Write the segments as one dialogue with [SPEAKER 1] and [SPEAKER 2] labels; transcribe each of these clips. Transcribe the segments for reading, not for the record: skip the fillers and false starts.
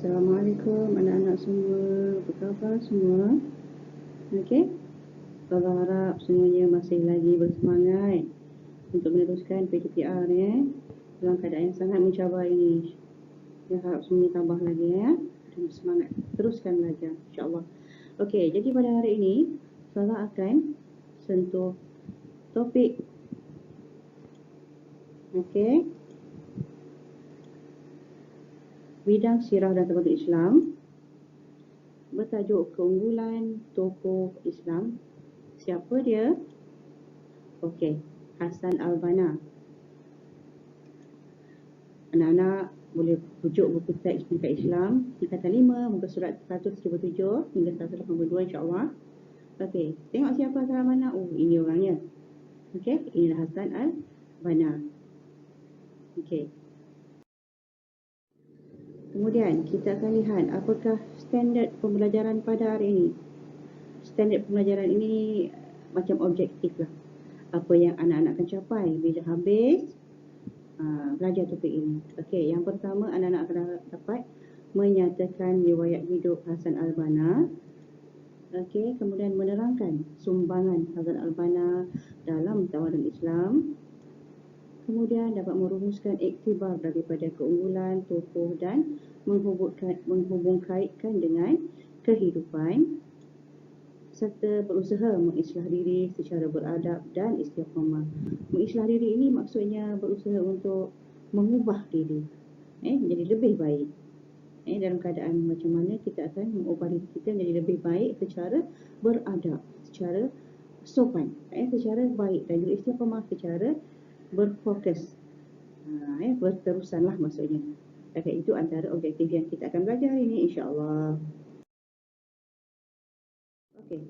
[SPEAKER 1] Assalamualaikum anak-anak semua. Apa khabar semua? Okey. Allah harap semuanya masih lagi bersemangat untuk meneruskan PTPR ya. Dalam keadaan yang sangat mencabar ini. Saya harap semuanya tambah lagi ya. Dan semangat teruskan belajar insya-Allah. Okey, jadi pada hari ini saya akan sentuh topik bidang sirah dan tamadun Islam bertajuk keunggulan tokoh Islam. Siapa dia? Okey, Hasan Al-Banna. Anak-anak boleh rujuk buku teks Pendidikan Islam tingkatan 5 muka surat 177 hingga 182 insya-Allah. Okey, tengok siapa Hasan Al-Banna. Oh, ini orangnya. Okey, inilah Hasan Al-Banna. Okey. Kemudian kita akan lihat apakah standard pembelajaran pada hari ini. Standard pembelajaran ini macam objektif lah. Apa yang anak-anak akan capai bila habis belajar topik ini. Okey, yang pertama anak-anak akan dapat menyatakan riwayat hidup Hasan Al-Banna. Okey, kemudian menerangkan sumbangan Hasan Al-Banna dalam tamadun Islam. Kemudian dapat merumuskan iktibar daripada keunggulan tokoh dan menghubungkaitkan dengan kehidupan serta berusaha mengislah diri secara beradab dan istiqamah. Mengislah diri ini maksudnya berusaha untuk mengubah diri menjadi lebih baik. Dalam keadaan macam mana kita akan mengubah diri kita menjadi lebih baik secara beradab, secara sopan, secara baik dan juga istiqamah secara berfokus. Berterusanlah maksudnya. Okay, itu antara objektif yang kita akan belajar hari ini insya-Allah. Okey.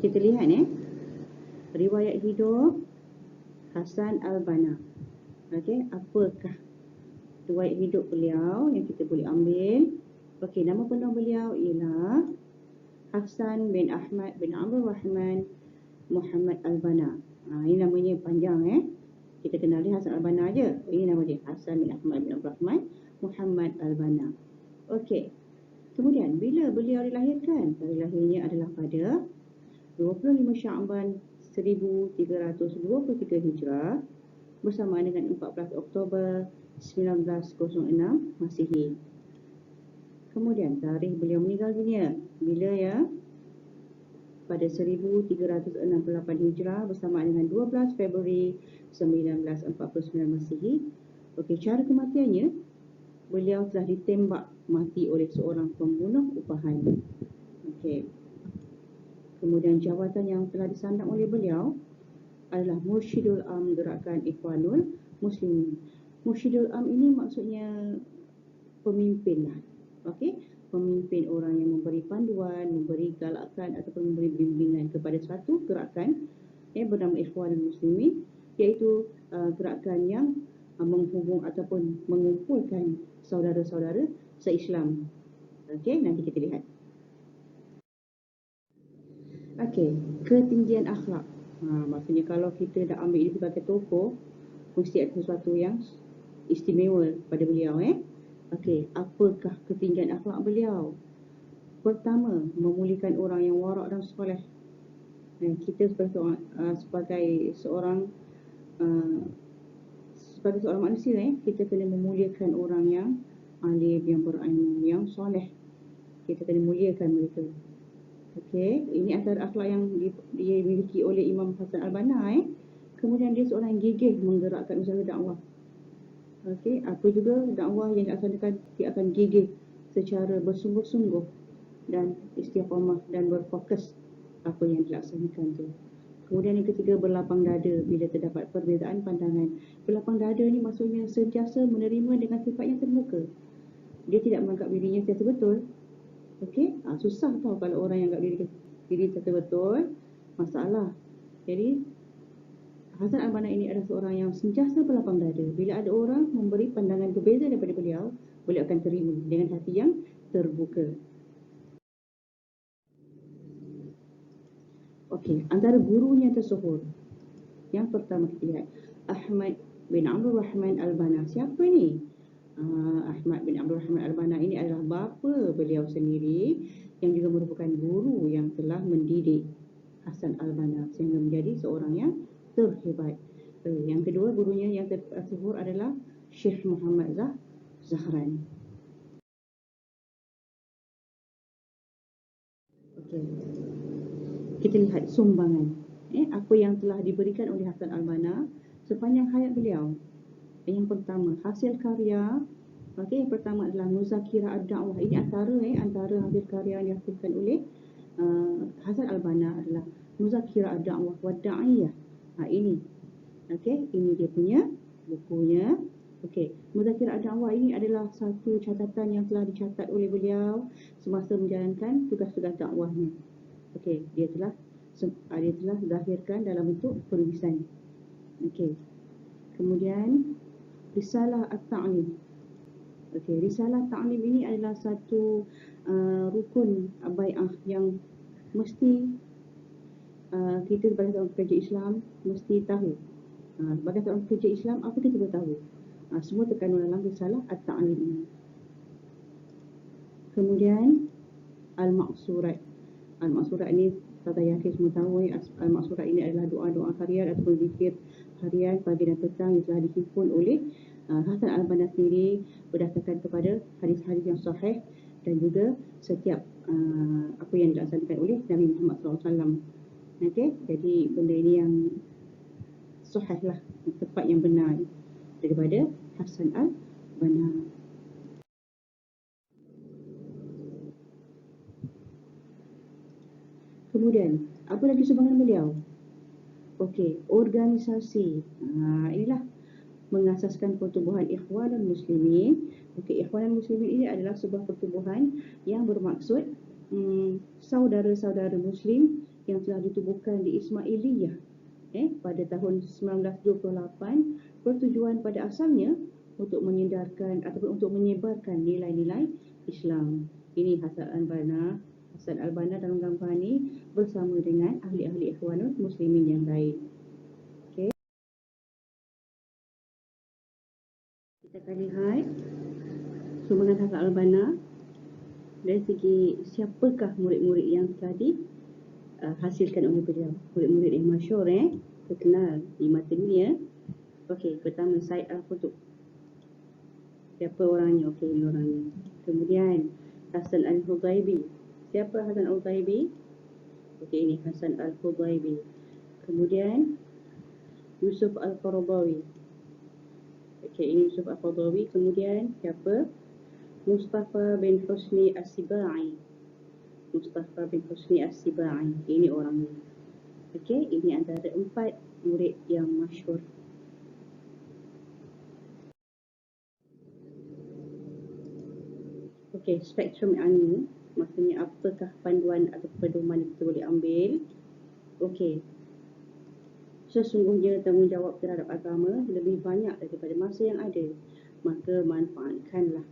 [SPEAKER 1] Kita lihat riwayat hidup Hasan Al-Banna. Okey, apakah riwayat hidup beliau yang kita boleh ambil? Okey, nama penuh beliau ialah Hasan bin Ahmad bin Abdul Rahman Muhammad Al-Banna. Ini namanya panjang Kita kenal dia Hasan Al-Banna aja. Ini nama dia Hasan bin Ahmad bin Abdul Rahman Muhammad Al-Banna. Okey. Kemudian bila beliau dilahirkan? Tarikh lahirnya adalah pada 25 Sya'ban 1323 Hijrah bersamaan dengan 14 Oktober 1906 Masihi. Kemudian tarikh beliau meninggal dunia bila pada 1368 Hijrah bersamaan dengan 12 Februari 1949 Masihi. Okey, cara kematiannya, beliau telah ditembak mati oleh seorang pembunuh upahan. Okey. Kemudian jawatan yang telah disandang oleh beliau adalah Mursyidul Am Gerakan Ikhwanul Muslimin. Mursyidul Am ini maksudnya pemimpin lah. Okey, pemimpin orang yang memberi panduan, memberi galakan ataupun memberi bimbingan kepada satu gerakan bernama Ikhwanul Muslimin, iaitu gerakan yang menghubung ataupun mengumpulkan saudara-saudara se-Islam. Okey, nanti kita lihat. Okey, ketinggian akhlak. Maksudnya kalau kita dah ambil ini sebagai tokoh, mesti ada sesuatu yang istimewa pada beliau Okey, apakah ketinggian akhlak beliau? Pertama, memuliakan orang yang warak dan soleh. Kita sebagai seorang manusia kita kena memuliakan orang yang alim, yang berilmu, yang soleh. Kita kena muliakan mereka. Okey, ini antara akhlak yang dimiliki oleh Imam Hasan Al-Banna Kemudian dia seorang yang gigih menggerakkan usaha dakwah. Okey, apa juga dakwah yang dilaksanakan, dia akan gigih secara bersungguh-sungguh dan istiqamah dan berfokus apa yang dilaksanakan tu. Kemudian yang ketiga, berlapang dada bila terdapat perbezaan pandangan. Berlapang dada ni maksudnya sentiasa menerima dengan sifat yang terbuka. Dia tidak menganggap dirinya sentiasa betul. Okey, susah tau kalau orang yang anggap diri sentiasa betul, masalah. Jadi Hasan Al-Banna ini adalah seorang yang sentiasa berlapang dada. Bila ada orang memberi pandangan berbeza daripada beliau, beliau akan terima dengan hati yang terbuka. Okey, antara gurunya tersohor. Yang pertama kita lihat Ahmad bin Abdul Rahman Al-Banna. Siapa ni? Ahmad bin Abdul Rahman Al-Banna ini adalah bapa beliau sendiri yang juga merupakan guru yang telah mendidik Hasan Al-Banna sehingga menjadi seorang yang terhebat. Yang kedua gurunya yang tersuhur adalah Syekh Muhammad Zahran. Okey. Kita lihat sumbangan apa yang telah diberikan oleh Hasan Al-Banna sepanjang hayat beliau. Yang pertama, hasil karya. Okey, yang pertama adalah Muzakirah Ad-Da'wah. Ini antara hasil karya yang dihasilkan oleh Hasan Al-Banna adalah Muzakirah Ad-Da'wah wa Da'iyah. Ini. Okey, ini dia punya bukunya. Okey, Muzakirah Ad-Da'wah ini adalah satu catatan yang telah dicatat oleh beliau semasa menjalankan tugas-tugas dakwahnya. Okey, dia telah dilahirkan dalam bentuk penulisan. Okey. Kemudian Risalah At-Ta'lim. Okey, Risalah Ta'lim ini adalah satu rukun bai'ah yang mesti kita sebagai seorang pekerja Islam mesti tahu. Sebagai seorang pekerja Islam, apa kita perlu tahu? Semua terkandung dalam Risalah At-Ta'lim ini. Kemudian Al-Maqsurat. Al-Maqsurat ini saya yakin semua tahu Al-Maqsurat ini adalah doa-doa harian ataupun zikir harian pagi dan petang yang telah dihimpun oleh Hasan Al-Banna sendiri berdasarkan kepada hadis-hadis yang sahih dan juga setiap apa yang dilaksanakan oleh Nabi Muhammad SAW. Okey, jadi benda ini yang sahih lah, tepat yang benar daripada Hasan Al-Banna. Kemudian, apa lagi sumbangan beliau? Okey, organisasi. Inilah mengasaskan pertubuhan Ikhwanul Muslimin. Okey, Ikhwanul Muslimin ini adalah sebuah pertubuhan yang bermaksud saudara-saudara Muslim yang telah ditubuhkan di Ismailiyah pada tahun 1928, bertujuan pada asalnya untuk menyedarkan ataupun untuk menyebarkan nilai-nilai Islam. Ini Hasan Al-Banna dalam gambar ini bersama dengan ahli-ahli Ikhwanul Muslimin yang lain. Okey. Kita akan lihat sumbangan Hasan Al-Banna dari segi siapakah murid-murid yang telah dihasilkan oleh beliau. Murid-murid yang masyhur terkenal di mata dunia. Okey, pertama Said Al-Qutb. Siapa orangnya? Okey, ini orangnya. Kemudian Hasan Al-Hudaibi. Siapa Hasan Al-Hudaibi? Okey, ini Hasan Al-Hudaibi. Kemudian Yusuf Al-Qaradawi. Okey, ini Yusuf Al-Qaradawi. Kemudian siapa? Mustafa bin Husni As-Sibai. Mustafa bin Husni As-Sibai. Ini orangnya. Okey, ini antara 4 murid yang masyhur. Okey, spektrum ilmu, maksudnya apakah panduan atau pedoman yang kita boleh ambil? Okey, sesungguhnya tanggungjawab terhadap agama lebih banyak daripada masa yang ada. Maka manfaatkanlah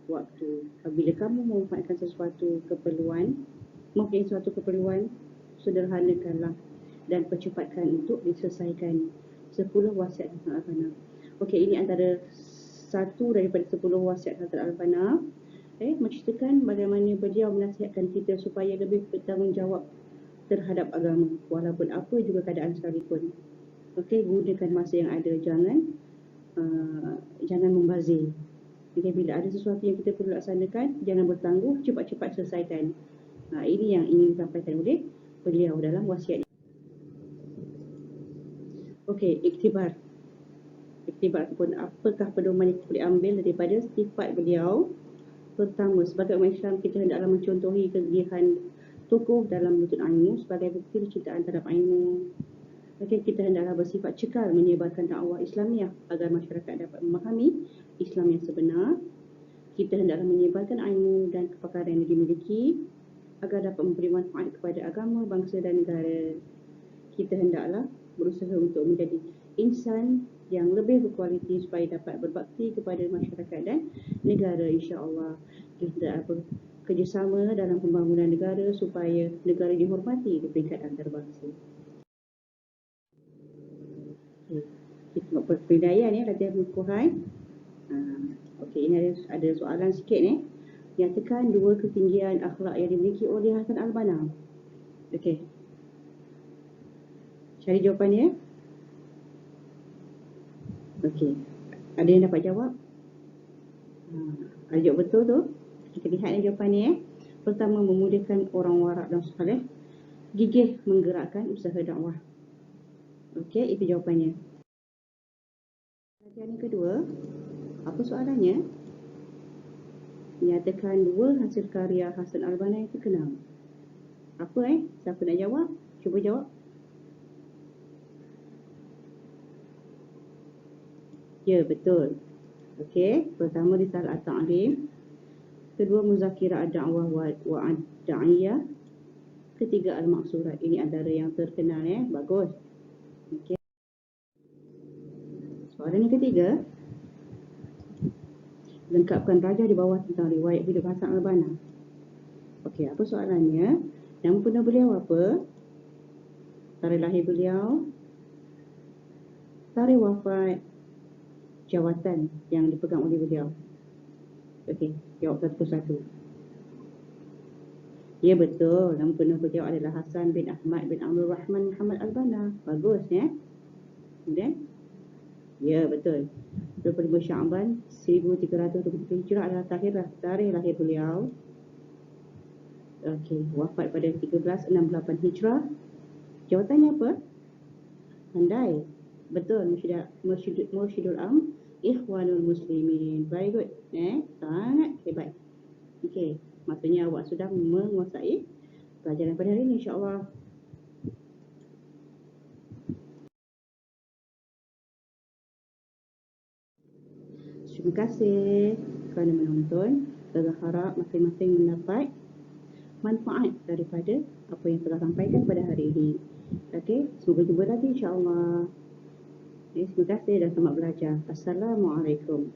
[SPEAKER 1] waktu. Bila kamu memanfaatkan sesuatu keperluan, sederhanakanlah dan percepatkan untuk diselesaikan. 10 wasiat Hasan Al-Banna. Okey, ini antara satu daripada 10 wasiat Hasan Al-Banna. Menceritakan bagaimana beliau menasihatkan kita supaya lebih bertanggungjawab terhadap agama walaupun apa juga keadaan sekalipun. Okey, gunakan masa yang ada, jangan membazir. Okey, bila ada sesuatu yang kita perlu laksanakan, jangan bertangguh, cepat-cepat selesaikan. Ini yang ingin disampaikan oleh beliau dalam wasiat. Okey, iktibar ataupun apakah pedoman yang kita boleh ambil daripada sifat beliau. Pertama, sebagai umat Islam, kita hendaklah mencontohi kegigihan tokoh dalam menuntut ilmu sebagai bukti kecintaan terhadap ilmu. Okey, kita hendaklah bersifat cekal menyebarkan dakwah Islamiah agar masyarakat dapat memahami Islam yang sebenar. Kita hendaklah menyebarkan ilmu dan kepakaran yang dimiliki agar dapat memberi manfaat kepada agama, bangsa dan negara. Kita hendaklah berusaha untuk menjadi insan yang lebih berkualiti supaya dapat berbakti kepada masyarakat dan negara, insya-Allah. Kita bekerjasama dalam pembangunan negara supaya negara dihormati di peringkat antarabangsa. Kita tengok penilaian latihan Al-Quran. Okey, ini ada soalan sikit ni. Nyatakan dua ketinggian akhlak yang dimiliki oleh Hasan al-Banna. Okey. Cari jawapannya. Okey. Ada yang dapat jawab? Ada jawab betul tu. Kita lihat jawapannya. Pertama, memudahkan orang warak dan saleh. Gigih menggerakkan usaha dakwah. Okey, itu jawapannya. Yang kedua, apa soalannya? Nyatakan dua hasil karya Hasan al-Banna yang terkenal. Apa Siapa nak jawab? Cuba jawab. Ya, betul. Okey, pertama Risalah At-Ta'lim. Kedua, Muzakirah Ad-Da'wah wa Ad-Da'iyah. Ketiga, Al-Maqsurat. Ini antara yang terkenal Bagus. Okey. Soalan yang ketiga. Lengkapkan rajah di bawah tentang riwayat hidup Hasan al-Banna. Okey, apa soalannya? Nama penuh beliau apa? Tarikh lahir beliau, tarikh wafat, jawatan yang dipegang oleh beliau. Okey, jawab satu persatu. Ya, betul. Nama penuh beliau adalah Hasan bin Ahmad bin Abdul Rahman Muhammad al-Banna. Bagus Kemudian? Ya, betul. 25 Sya'ban 1323 Hijrah adalah tarikh lahir beliau. Okey, wafat pada 1368 Hijrah. Jawatannya apa? Pandai. Betul, Mursyidul Am Ikhwanul Muslimin. Very good. Sangat hebat. Okey, maksudnya awak sudah menguasai pelajaran pada hari ini, insya-Allah. Terima kasih kerana menonton. Saya harap masing-masing mendapat manfaat daripada apa yang telah sampaikan pada hari ini. Okey, semoga jumpa lagi, insya-Allah. Terima kasih dan selamat belajar. Assalamualaikum.